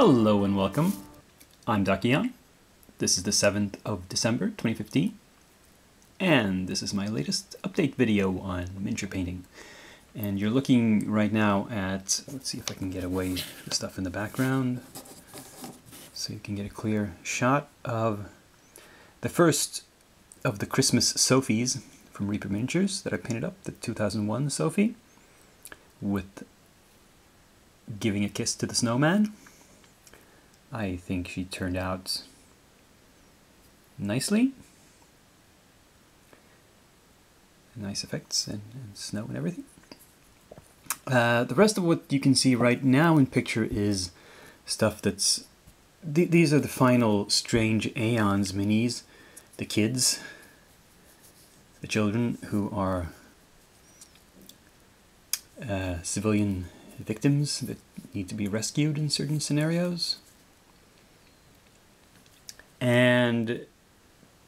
Hello and welcome. I'm Dakian. This is the 7th of December 2015, and this is my latest update video on miniature painting. And you're looking right now at, let's see if I can get away the stuff in the background so you can get a clear shot of the first of the Christmas Sophies from Reaper Miniatures that I painted up, the 2001 Sophie, with Giving a Kiss to the Snowman. I think she turned out nicely. Nice effects and snow and everything. The rest of what you can see right now in picture is stuff that's... These are the final Strange Aeons minis. The kids, the children who are civilian victims that need to be rescued in certain scenarios. And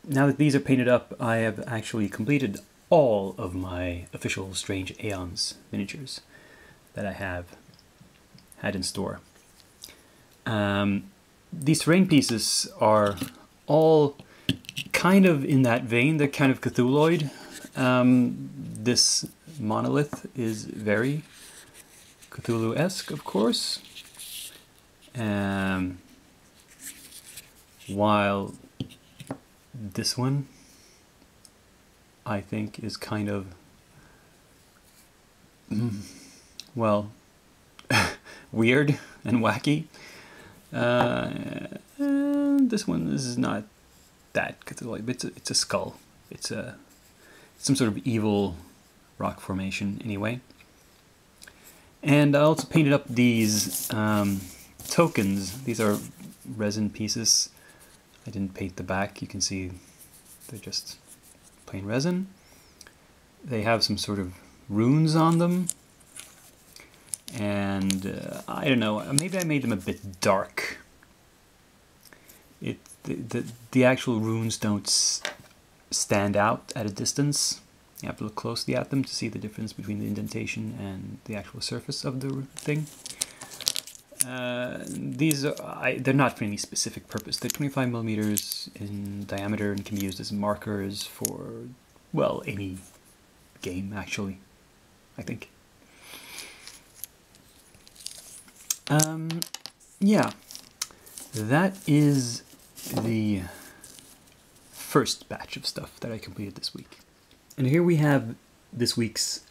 now that these are painted up, I have actually completed all of my official Strange Aeons miniatures that I have had in store. These terrain pieces are all kind of in that vein. They're kind of Cthulhuoid. This monolith is very Cthulhu-esque, of course. While this one, I think, is kind of, well, weird and wacky. This one is not that Cthulhu, but it's a skull. It's some sort of evil rock formation, anyway. And I also painted up these tokens. These are resin pieces. I didn't paint the back. You can see they're just plain resin. They have some sort of runes on them. And I don't know, maybe I made them a bit dark. The actual runes don't stand out at a distance. You have to look closely at them to see the difference between the indentation and the actual surface of the thing. These are, they're not for any specific purpose. They're 25 millimeters in diameter and can be used as markers for, well, any game, actually, I think. Yeah, that is the first batch of stuff that I completed this week. And here we have this week's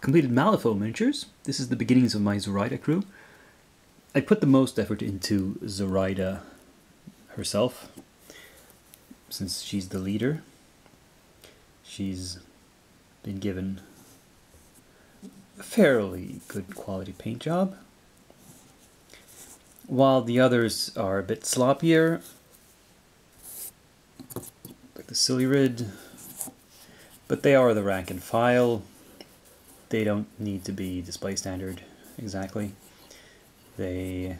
completed Malifaux miniatures. This is the beginnings of my Zoraida crew. I put the most effort into Zoraida herself, since she's the leader. She's been given a fairly good quality paint job, while the others are a bit sloppier, like the Sillyrid, but they are the rank and file. They don't need to be display standard exactly. They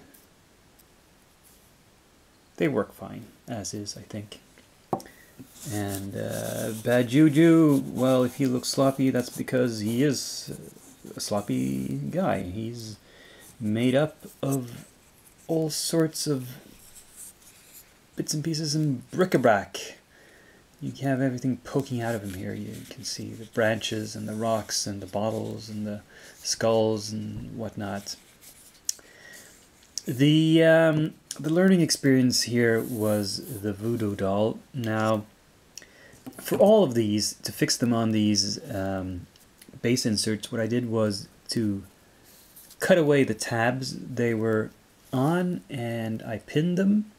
work fine as is, I think. And Bad Juju, well, if he looks sloppy, that's because he is a sloppy guy. He's made up of all sorts of bits and pieces and bric-a-brac. You have everything poking out of him here. You can see the branches and the rocks and the bottles and the skulls and whatnot. The learning experience here was the voodoo doll. Now, for all of these, to fix them on these base inserts, what I did was to cut away the tabs they were on, and I pinned them.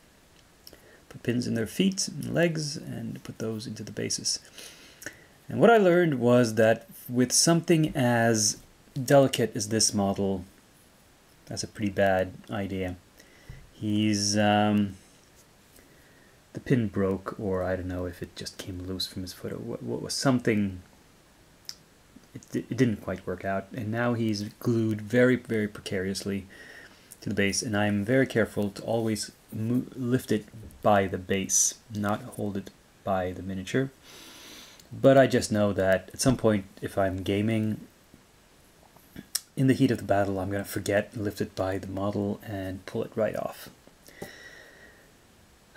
Put pins in their feet and legs and put those into the bases. And what I learned was that with something as delicate as this model, that's a pretty bad idea. He's the pin broke, or I don't know if it just came loose from his foot, or what was something. It didn't quite work out, and now he's glued very, very precariously to the base, and I'm very careful to always lift it by the base, not hold it by the miniature. But I just know that at some point, if I'm gaming, in the heat of the battle, I'm going to forget, lift it by the model, and pull it right off.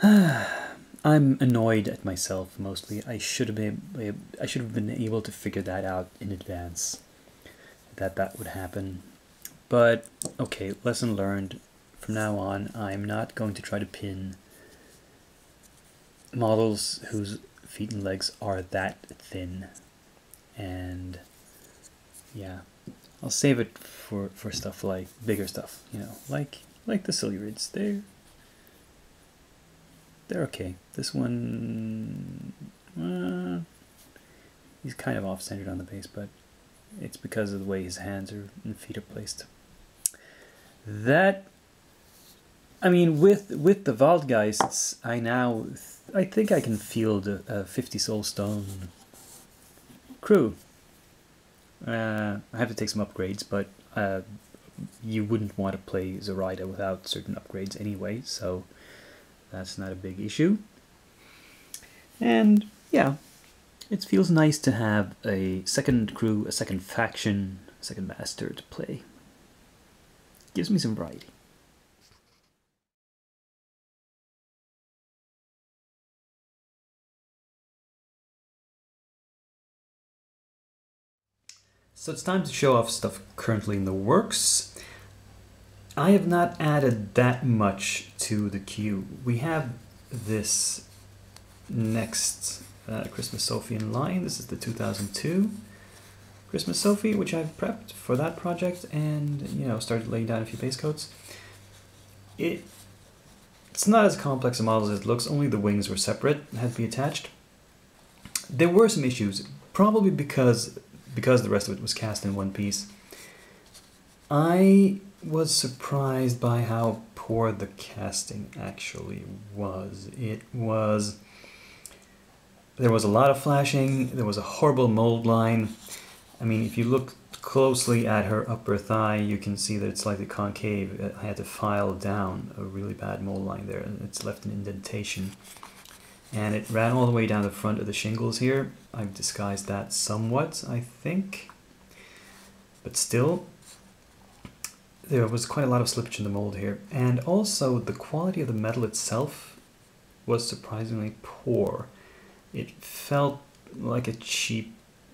I'm annoyed at myself mostly. I should have been able to figure that out in advance, that would happen. But okay, lesson learned. From now on, I'm not going to try to pin models whose feet and legs are that thin. And yeah, I'll save it for stuff like bigger stuff, you know, like the Silurids. They're okay. This one, he's kind of off-centered on the base, but it's because of the way his hands and feet are placed. That, I mean, with the Waldgeists, I think I can field a 50 soul stone crew. I have to take some upgrades, but you wouldn't want to play Zoraida without certain upgrades anyway, so that's not a big issue. And yeah, it feels nice to have a second crew, a second faction, a second master to play. Gives me some variety. So it's time to show off stuff currently in the works. I have not added that much to the queue. We have this next Christmas Sophie in line. This is the 2002 Christmas Sophie, which I've prepped for that project and, you know, started laying down a few base coats. It's not as complex a model as it looks, only the wings were separate, had to be attached. There were some issues, probably because the rest of it was cast in one piece. I was surprised by how poor the casting actually was. There was a lot of flashing, there was a horrible mold line. I mean, if you look closely at her upper thigh, you can see that it's slightly concave. I had to file down a really bad mold line there, and it's left an indentation. And it ran all the way down the front of the shingles here. I've disguised that somewhat, I think. But still, there was quite a lot of slippage in the mold here. And also, the quality of the metal itself was surprisingly poor. It felt like a cheap,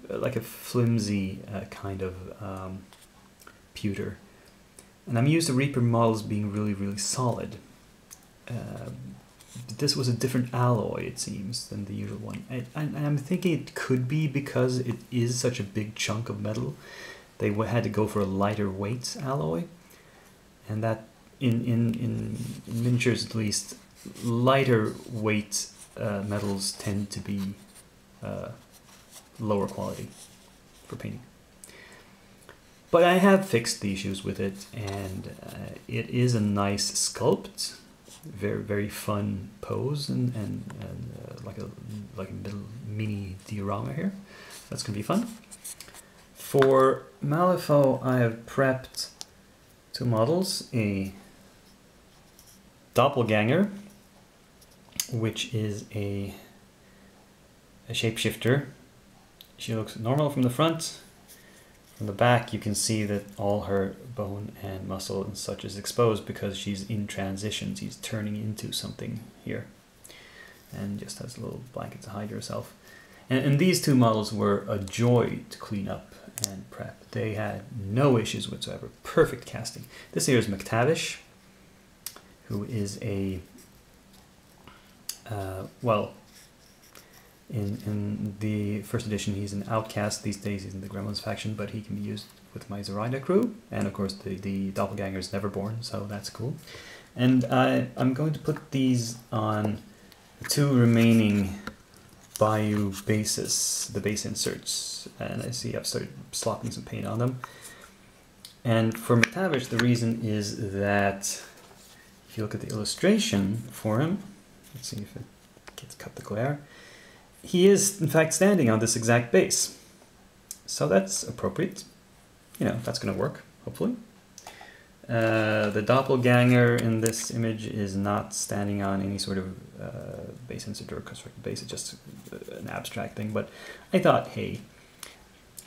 like a flimsy kind of pewter. And I'm used to Reaper models being really, really solid. This was a different alloy, it seems, than the usual one. And I'm thinking it could be because it is such a big chunk of metal. They had to go for a lighter weight alloy. And that, in miniatures at least, lighter weight metals tend to be lower quality for painting. But I have fixed the issues with it, and it is a nice sculpt. Very, very fun pose, and like a little mini diorama here. That's gonna be fun. For Malifaux, I have prepped two models: a doppelganger, which is a shapeshifter. She looks normal from the front. From the back, you can see that all her bone and muscle and such is exposed because she's in transition. She's turning into something here, and just has a little blanket to hide herself. And these two models were a joy to clean up and prep. They had no issues whatsoever. Perfect casting. This here is McTavish, who is a well, in the first edition, he's an outcast. These days, he's in the Gremlins faction, but he can be used with my Zoraida crew. And of course, the doppelganger is Neverborn, so that's cool. And I'm going to put these on the two remaining Bayou bases, the base inserts. And I see I've started slopping some paint on them. And for McTavish, the reason is that if you look at the illustration for him, let's see if it gets cut the glare. He is, in fact, standing on this exact base. So that's appropriate. You know, that's going to work, hopefully. The doppelganger in this image is not standing on any sort of base insert or constructed base. It's just an abstract thing. But I thought, hey,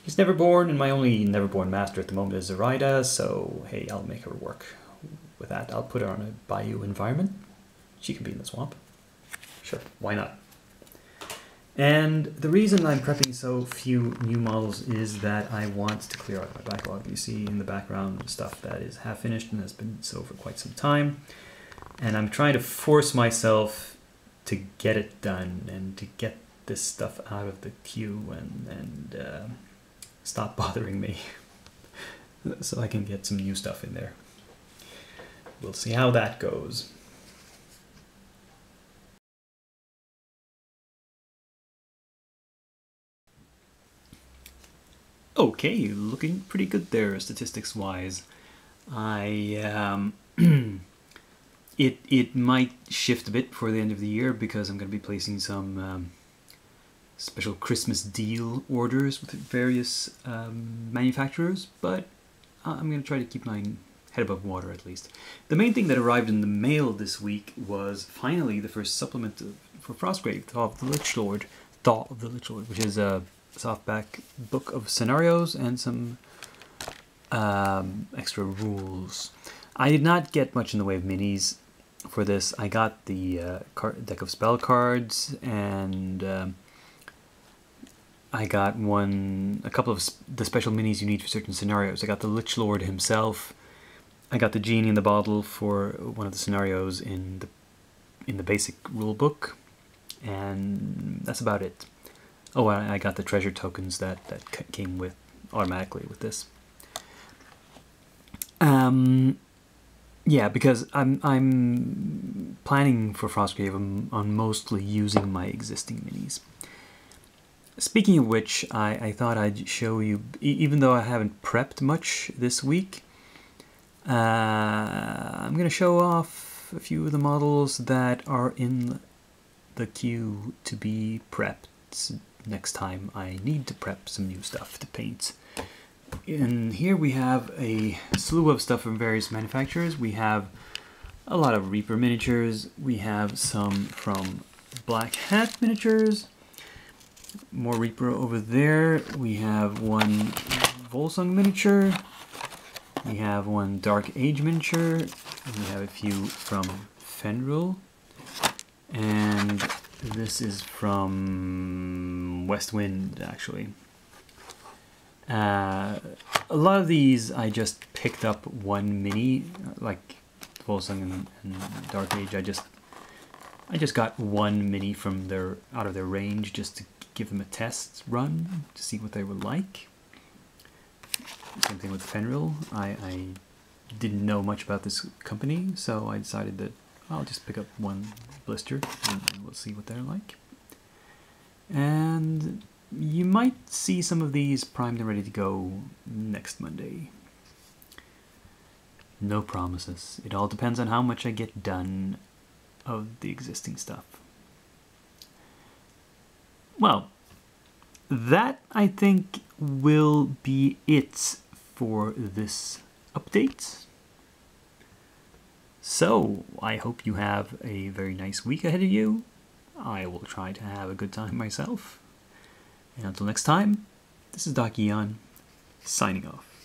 He's Neverborn, and my only Neverborn master at the moment is Zoraida, so hey, I'll make her work with that. I'll put her on a bayou environment. She can be in the swamp. Sure, why not? And the reason I'm prepping so few new models is that I want to clear out my backlog. You see in the background stuff that is half finished and has been so for quite some time. And I'm trying to force myself to get it done and to get this stuff out of the queue and stop bothering me so I can get some new stuff in there. We'll see how that goes. Okay, looking pretty good there statistics-wise. It might shift a bit before the end of the year because I'm going to be placing some special Christmas deal orders with various manufacturers, but I'm going to try to keep my head above water at least. The main thing that arrived in the mail this week was finally the first supplement for Frostgrave, Thaw of the Lich Lord, which is a softback book of scenarios and some extra rules. I did not get much in the way of minis for this. I got the deck of spell cards, and I got a couple of the special minis you need for certain scenarios. I got the Lich Lord himself. I got the genie in the bottle for one of the scenarios in the basic rule book, and that's about it. Oh, I got the treasure tokens that came with automatically with this. Yeah, because I'm planning for Frostgrave on mostly using my existing minis. Speaking of which, I thought I'd show you, even though I haven't prepped much this week, I'm going to show off a few of the models that are in the queue to be prepped next time I need to prep some new stuff to paint. And here we have a slew of stuff from various manufacturers. We have a lot of Reaper miniatures. We have some from Black Hat miniatures. More Reaper over there. We have one Volsung miniature. We have one Dark Age miniature. And we have a few from Fenrir. And this is from West Wind, actually. A lot of these I just picked up one mini, like Volsung and Dark Age. I just got one mini from out of their range just to give them a test run to see what they were like. Same thing with Fenrir. I didn't know much about this company, so I decided that I'll just pick up one blister and we'll see what they're like. And you might see some of these primed and ready to go next Monday. No promises. It all depends on how much I get done of the existing stuff. Well, that I think will be it for this update. So, I hope you have a very nice week ahead of you. I will try to have a good time myself. And until next time, this is Doc Eon, signing off.